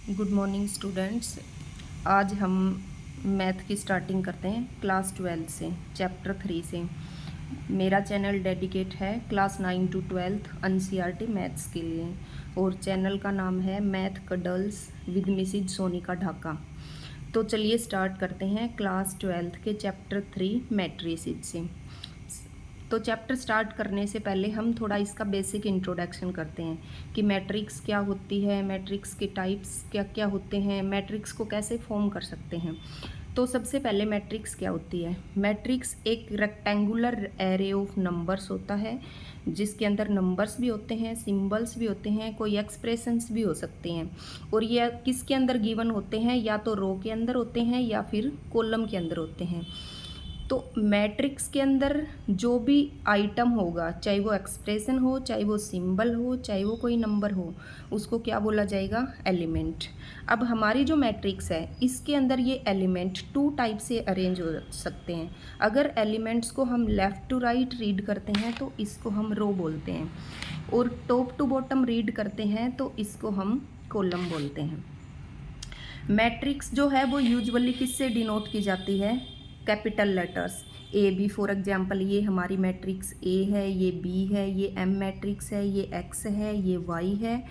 Good morning students. आज हम math की स्टार्टिंग करते हैं क्लास 12 से, चैप्टर 3 से। मेरा चैनल डेडिकेट है क्लास 9 टू 12 एनसीईआरटी मैथ्स के लिए, और चैनल का नाम है math cuddles with Mrs Sonika Dhaka. तो चलिए स्टार्ट करते हैं क्लास 12 के चैप्टर 3 मैट्रिसेस से। तो चैप्टर स्टार्ट करने से पहले हम थोड़ा इसका बेसिक इंट्रोडक्शन करते हैं कि मैट्रिक्स क्या होती है, मैट्रिक्स के टाइप्स क्या क्या होते हैं, मैट्रिक्स को कैसे फॉर्म कर सकते हैं। तो सबसे पहले मैट्रिक्स क्या होती है। मैट्रिक्स एक रेक्टेंगुलर एरे ऑफ नंबर्स होता है, जिसके अंदर नंबर्स भी होते हैं, सिंबल्स भी होते हैं, कोई एक्सप्रेशंस भी हो सकते हैं। और ये किसके अंदर गिवन होते हैं, या तो रो के अंदर होते हैं या फिर कॉलम के अंदर होते हैं। तो मैट्रिक्स के अंदर जो भी आइटम होगा, चाहे वो एक्सप्रेशन हो, चाहे वो सिंबल हो, चाहे वो कोई नंबर हो, उसको क्या बोला जाएगा, एलिमेंट। अब हमारी जो मैट्रिक्स है इसके अंदर ये एलिमेंट टू टाइप से अरेंज हो सकते हैं। अगर एलिमेंट्स को हम लेफ़्ट टू राइट रीड करते हैं तो इसको हम रो बोलते हैं, और टॉप टू बॉटम रीड करते हैं तो इसको हम कॉलम बोलते हैं। मैट्रिक्स जो है वो यूजुअली किससे डिनोट की जाती है, capital letters A B. For example ये हमारी मैट्रिक्स ए है, ये बी है, ये एम मैट्रिक्स है, ये एक्स है, ये वाई है,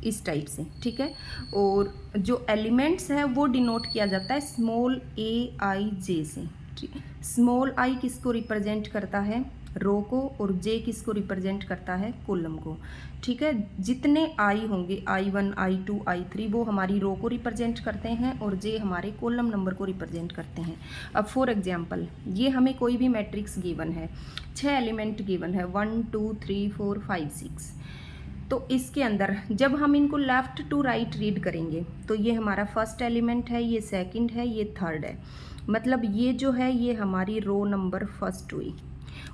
इस टाइप से, ठीक है। और जो एलिमेंट्स है वो डिनोट किया जाता है स्मॉल ए आई जे से। स्मॉल आई किसको रिप्रेजेंट करता है, रो को, और जे किसको रिप्रेजेंट करता है, कॉलम को, ठीक है। जितने आई होंगे, I1 I2 I3, वो हमारी रो को रिप्रेजेंट करते हैं, और जे हमारे कॉलम नंबर को रिप्रेजेंट करते हैं। अब फॉर एग्जांपल ये हमें कोई भी मैट्रिक्स गिवन है, 6 एलिमेंट गिवन है, 1 2 3 4 5 6। तो इसके अंदर जब हम इनको लेफ़्ट टू राइट रीड करेंगे तो ये हमारा फर्स्ट एलिमेंट है, ये सेकंड है, ये थर्ड है। मतलब ये जो है ये हमारी रो नंबर फर्स्ट हुई।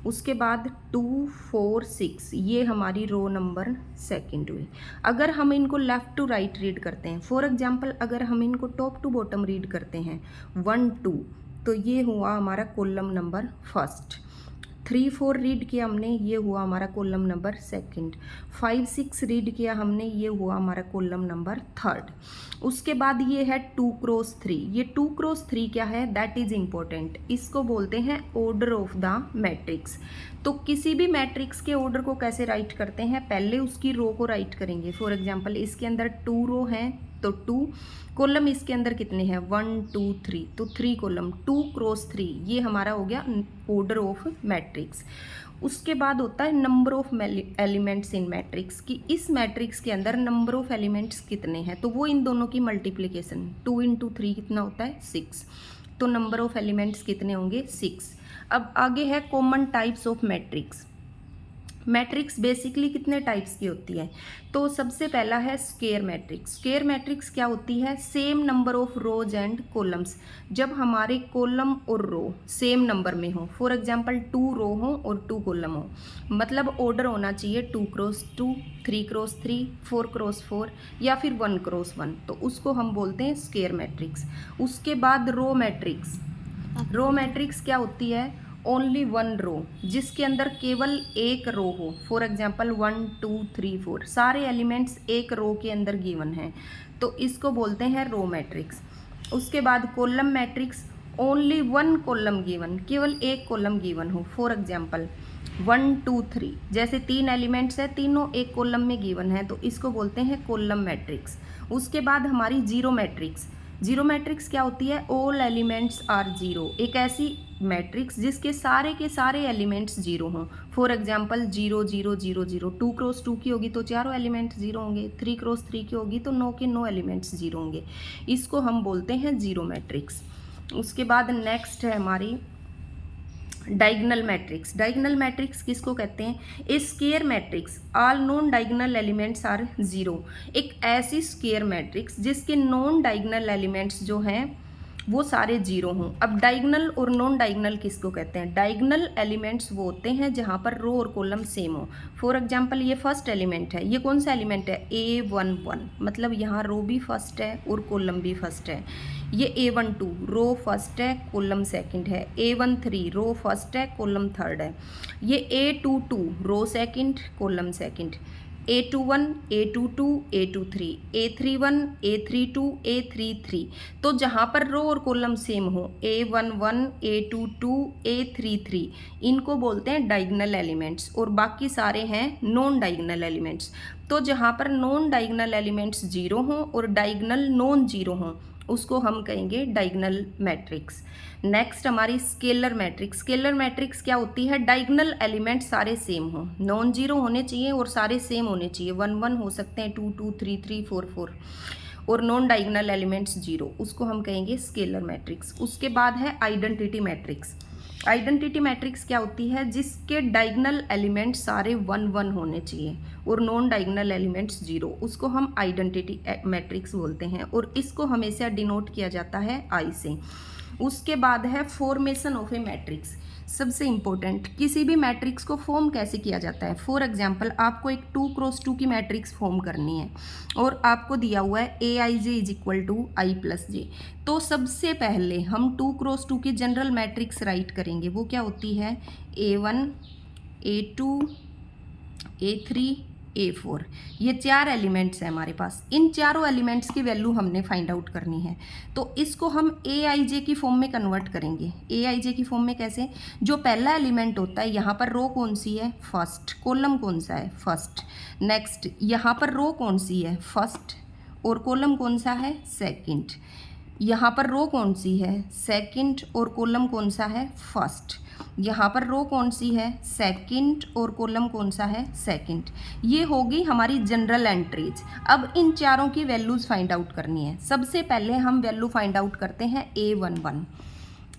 उसके बाद 2 4 6 ये हमारी रो नंबर सेकंड हुई। अगर हम इनको लेफ़्ट टू राइट रीड करते हैं, फॉर एग्जांपल अगर हम इनको टॉप टू बॉटम रीड करते हैं 1 2, तो ये हुआ हमारा कॉलम नंबर फर्स्ट। 3 4 रीड किया हमने, ये हुआ हमारा कॉलम नंबर सेकंड। 5 6 रीड किया हमने, ये हुआ हमारा कॉलम नंबर थर्ड। उसके बाद ये है 2 क्रॉस 3। ये 2 क्रॉस 3 क्या है, दैट इज इम्पोर्टेंट। इसको बोलते हैं ऑर्डर ऑफ द मैट्रिक्स। तो किसी भी मैट्रिक्स के ऑर्डर को कैसे राइट करते हैं, पहले उसकी रो को राइट करेंगे। फॉर एग्जाम्पल इसके अंदर 2 रो हैं तो 2 कॉलम, इसके अंदर कितने हैं 1 2 3, तो 3 कॉलम, 2 क्रॉस 3, ये हमारा हो गया ऑर्डर ऑफ मैट्रिक्स। उसके बाद होता है number of elements in matrix, कि इस मैट्रिक्स के अंदर नंबर ऑफ एलिमेंट्स कितने हैं, तो वो इन दोनों की मल्टीप्लिकेशन, 2 इंटू 3 कितना होता है 6। तो नंबर ऑफ एलिमेंट्स कितने होंगे 6। अब आगे है common types of matrix. Matrix basically कितने टाइप्स की होती है, तो सबसे पहला है स्क्वायर मैट्रिक्स। स्क्वायर मैट्रिक्स क्या होती है, same number of rose and columns. जब हमारे कॉलम और रो सेम नंबर में हो, फॉर एग्जांपल 2 रो हो और 2 कॉलम हो, मतलब ऑर्डर होना चाहिए 2 क्रॉस 2, 3 क्रॉस 3, 4 क्रॉस 4, या फिर 1 क्रॉस 1, तो उसको हम बोलते हैं स्क्वायर मैट्रिक्स। उसके बाद रो मैट्रिक्स। रो मैट्रिक्स क्या होती है, ओनली 1 रो, जिसके अंदर केवल एक रो हो। फॉर एग्जाम्पल 1 2 3 4 सारे एलिमेंट्स एक रो के अंदर गिवन हैं, तो इसको बोलते हैं रो मैट्रिक्स। उसके बाद column matrix, only 1 column given, केवल एक कॉलम गिवन हो। फॉर एग्जाम्पल 1 2 3, जैसे 3 एलिमेंट्स हैं, तीनों एक कॉलम में गिवन है, तो इसको बोलते हैं कॉलम मैट्रिक्स। उसके बाद हमारी जीरो मैट्रिक्स। जीरो मैट्रिक्स क्या होती है, ऑल एलिमेंट्स आर जीरो। एक ऐसी मैट्रिक्स जिसके सारे के सारे एलिमेंट्स जीरो हों। फॉर एग्जांपल 0 0 0 0, 2 क्रॉस 2 की होगी तो चारों एलिमेंट्स जीरो होंगे, 3 क्रॉस 3 की होगी तो 9 के 9 एलिमेंट्स जीरो होंगे। इसको हम बोलते हैं जीरो मैट्रिक्स। उसके बाद नेक्स्ट है हमारी डायगोनल मैट्रिक्स। डायगोनल मैट्रिक्स किसको कहते हैं, A square matrix, all non diagonal elements are zero. एक ऐसी स्क्वायर मैट्रिक्स जिसके नॉन डायगोनल एलिमेंट्स जो हैं वो सारे जीरो हों। अब डायगोनल और नॉन डायगोनल किसको कहते हैं, डायगोनल एलिमेंट्स वो होते हैं जहाँ पर रो और कॉलम सेम हो। फॉर एग्जांपल ये फर्स्ट एलिमेंट है, ये कौन सा एलिमेंट है, A1 1, मतलब यहाँ रो भी फर्स्ट है और कॉलम भी फर्स्ट है। ये A1 2 रो फर्स्ट है, कॉलम सेकंड है। A1 3 रो फर्स्ट है, कॉलम थर्ड है। ये A2 2 row second, column second. A21, A22, A23, A31, A32, A33। तो जहाँ पर रो और कॉलम सेम हो, A11, A22, A33, इनको बोलते हैं डायगोनल एलिमेंट्स, और बाकी सारे हैं नॉन डायगोनल एलिमेंट्स। तो जहाँ पर नॉन डायगोनल एलिमेंट्स जीरो हों और डायगोनल नॉन जीरो हों, उसको हम कहेंगे डायगोनल मैट्रिक्स। नेक्स्ट हमारी स्केलर मैट्रिक्स। स्केलर मैट्रिक्स क्या होती है? डायगोनल एलिमेंट सारे सेम हों, नॉन जीरो होने चाहिए और सारे सेम होने चाहिए, 1 1 हो सकते हैं, 2 2, 3 3, 4 4, और नॉन डायगोनल एलिमेंट्स जीरो, उसको हम कहेंगे स्केलर मैट्रिक्स। उसके बाद है आइडेंटिटी मैट्रिक्स। आइडेंटिटी मैट्रिक्स क्या होती है? जिसके डायगोनल एलिमेंट सारे 1 1 होने चाहिए और नॉन डायगोनल एलिमेंट्स जीरो, उसको हम आइडेंटिटी मैट्रिक्स बोलते हैं, और इसको हमेशा डिनोट किया जाता है आई से। उसके बाद है फॉर्मेशन ऑफ ए मैट्रिक्स। सबसे इंपॉर्टेंट, किसी भी मैट्रिक्स को फॉर्म कैसे किया जाता है। फॉर एग्जांपल, आपको एक 2x2 की मैट्रिक्स फॉर्म करनी है और आपको दिया हुआ है aij is equal to I plus J. तो सबसे पहले हम 2x2 की जनरल मैट्रिक्स राइट करेंगे। वो क्या होती है? A1, A2, A3, A4। ये 4 एलिमेंट्स हैं हमारे पास। इन चारों एलिमेंट्स की वैल्यू हमने फाइंड आउट करनी है, तो इसको हम aij की फॉर्म में कन्वर्ट करेंगे। aij की फॉर्म में कैसे? जो पहला एलिमेंट होता है, यहाँ पर रो कौन सी है? फर्स्ट। कॉलम कौन सा है? फर्स्ट। नेक्स्ट, यहाँ पर रो कौन सी है? फर्स्ट, और कॉलम कौन सा है? सेकंड। यहाँ पर रो कौन सी है? सेकंड, और कॉलम कौन सा है? फर्स्ट। यहाँ पर रो कौन सी है? सेकंड, और कॉलम कौन सा है? सेकंड। ये होगी हमारी जनरल एंट्रीज। अब इन चारों की वैल्यूज फाइंड आउट करनी है। सबसे पहले हम वैल्यू फाइंड आउट करते हैं A11।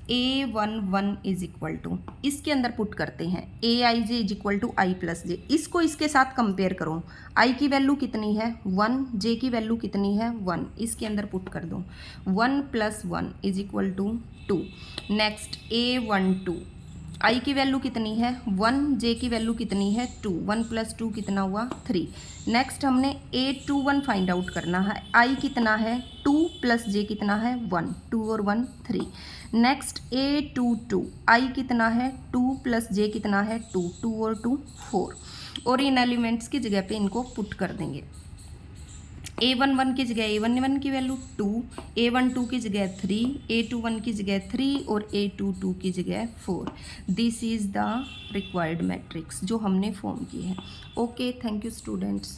A11 is equal to, इसके अंदर पुट करते हैं aij is equal to I plus J. इसको इसके साथ कंपेयर करो। i की वैल्यू कितनी है? 1, j की वैल्यू कितनी है? 1। इसके अंदर पुट कर दो, 1 + 1 is equal to 2। Next A12, i की वैल्यू कितनी है? 1, j की वैल्यू कितनी है? 2। 1 + 2 कितना हुआ? 3। नेक्स्ट हमने A21 फाइंड आउट करना है। i कितना है? 2 + j कितना है? 1। 2 और 1 3। नेक्स्ट A22, i कितना है? 2 + j कितना है? 2। 2 और 2 4। और इन एलिमेंट्स की जगह पे इनको पुट कर देंगे। A11 की जगह A11 की वैल्यू 2, A12 की जगह 3, A21 की जगह 3 और A22 की जगह 4। This is the required matrix जो हमने फॉर्म की है। Okay, thank you students.